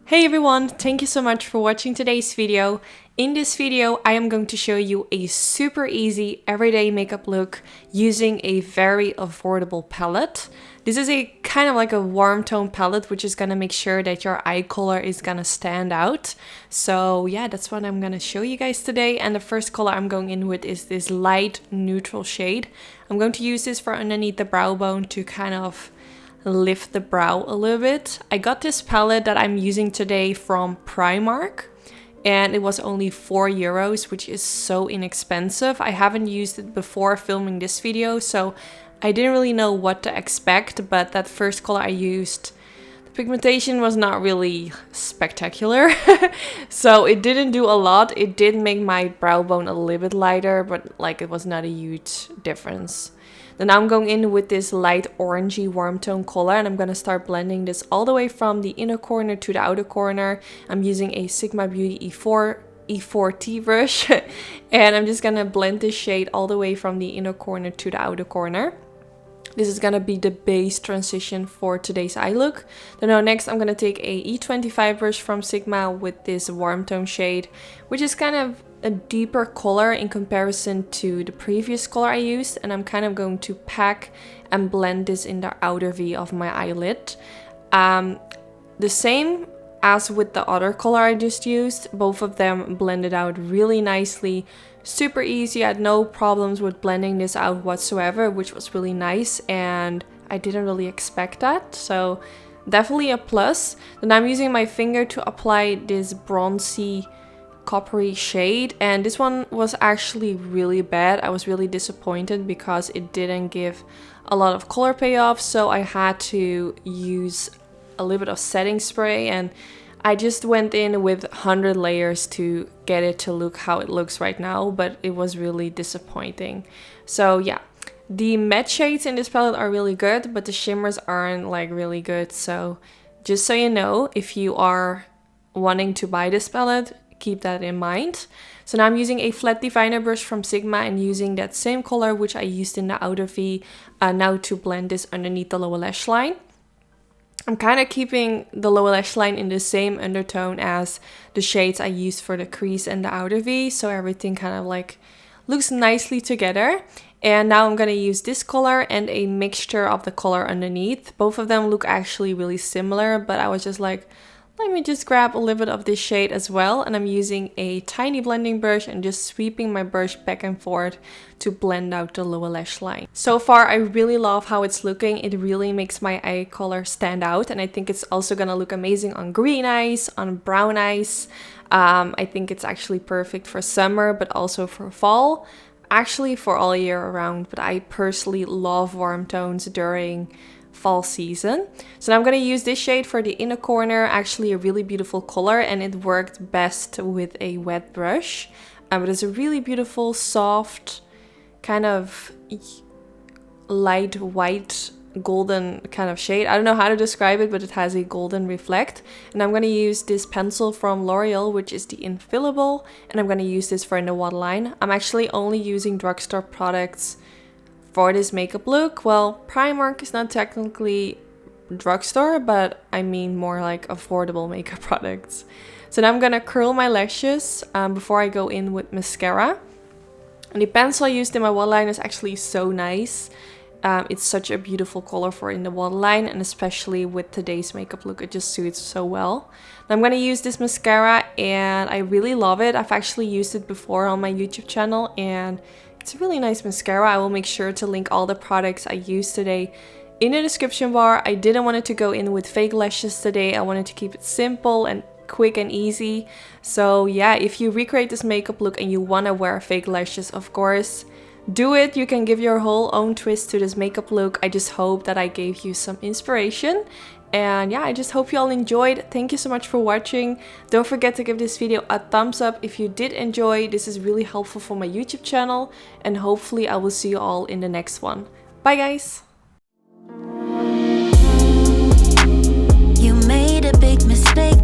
Hey everyone, thank you so much for watching today's video. In this video, I am going to show you a super easy everyday makeup look using a very affordable palette. This is a kind of like a warm tone palette, which is gonna make sure that your eye color is gonna stand out. So yeah, that's what I'm gonna show you guys today. And the first color I'm going in with is this light neutral shade. I'm going to use this for underneath the brow bone to kind of lift the brow a little bit. I got this palette that I'm using today from Primark and it was only €4, which is so inexpensive. I haven't used it before filming this video, so I didn't really know what to expect, but that first color I used, the pigmentation was not really spectacular. So it didn't do a lot. It did make my brow bone a little bit lighter, but like it was not a huge difference. Then I'm going in with this light orangey warm tone color and I'm going to start blending this all the way from the inner corner to the outer corner. I'm using a Sigma Beauty E4T brush and I'm just going to blend this shade all the way from the inner corner to the outer corner. This is going to be the base transition for today's eye look. Then now next I'm going to take a E25 brush from Sigma with this warm tone shade, which is kind of a deeper color in comparison to the previous color I used, and I'm kind of going to pack and blend this in the outer V of my eyelid. The same as with the other color I just used, both of them blended out really nicely. Super easy, I had no problems with blending this out whatsoever, which was really nice and I didn't really expect that, so definitely a plus. Then I'm using my finger to apply this bronzy coppery shade, and this one was actually really bad. I was really disappointed because it didn't give a lot of color payoff, so I had to use a little bit of setting spray and I just went in with 100 layers to get it to look how it looks right now, but it was really disappointing. So yeah, the matte shades in this palette are really good, but the shimmers aren't like really good. So just so you know, if you are wanting to buy this palette, keep that in mind. So now I'm using a flat definer brush from Sigma and using that same color which I used in the outer V now to blend this underneath the lower lash line. I'm kind of keeping the lower lash line in the same undertone as the shades I used for the crease and the outer V, so everything kind of like looks nicely together. And now I'm going to use this color and a mixture of the color underneath. Both of them look actually really similar, but I was just like, let me just grab a little bit of this shade as well, and I'm using a tiny blending brush and just sweeping my brush back and forth to blend out the lower lash line. So far, I really love how it's looking. It really makes my eye color stand out, and I think it's also gonna look amazing on green eyes, on brown eyes. I think it's actually perfect for summer, but also for fall. Actually, for all year around, but I personally love warm tones during fall season. So now I'm going to use this shade for the inner corner, actually a really beautiful color, and it worked best with a wet brush. But it's a really beautiful, soft, kind of light white golden kind of shade. I don't know how to describe it, but it has a golden reflect. And I'm going to use this pencil from L'Oreal, which is the Infaillible, and I'm going to use this for in the waterline. I'm actually only using drugstore products for this makeup look. Well, Primark is not technically drugstore, but I mean more like affordable makeup products. So now I'm gonna curl my lashes before I go in with mascara. And the pencil I used in my waterline is actually so nice. It's such a beautiful color for in the waterline, and especially with today's makeup look, it just suits so well. Now I'm gonna use this mascara and I really love it. I've actually used it before on my YouTube channel and it's a really nice mascara. I will make sure to link all the products I used today in the description bar. I didn't want it to go in with fake lashes today. I wanted to keep it simple and quick and easy. So yeah, if you recreate this makeup look and you want to wear fake lashes, of course, do it. You can give your whole own twist to this makeup look. I just hope that I gave you some inspiration. And yeah, I just hope you all enjoyed. Thank you so much for watching. Don't forget to give this video a thumbs up if you did enjoy. This is really helpful for my YouTube channel. And hopefully I will see you all in the next one. Bye guys! You made a big mistake.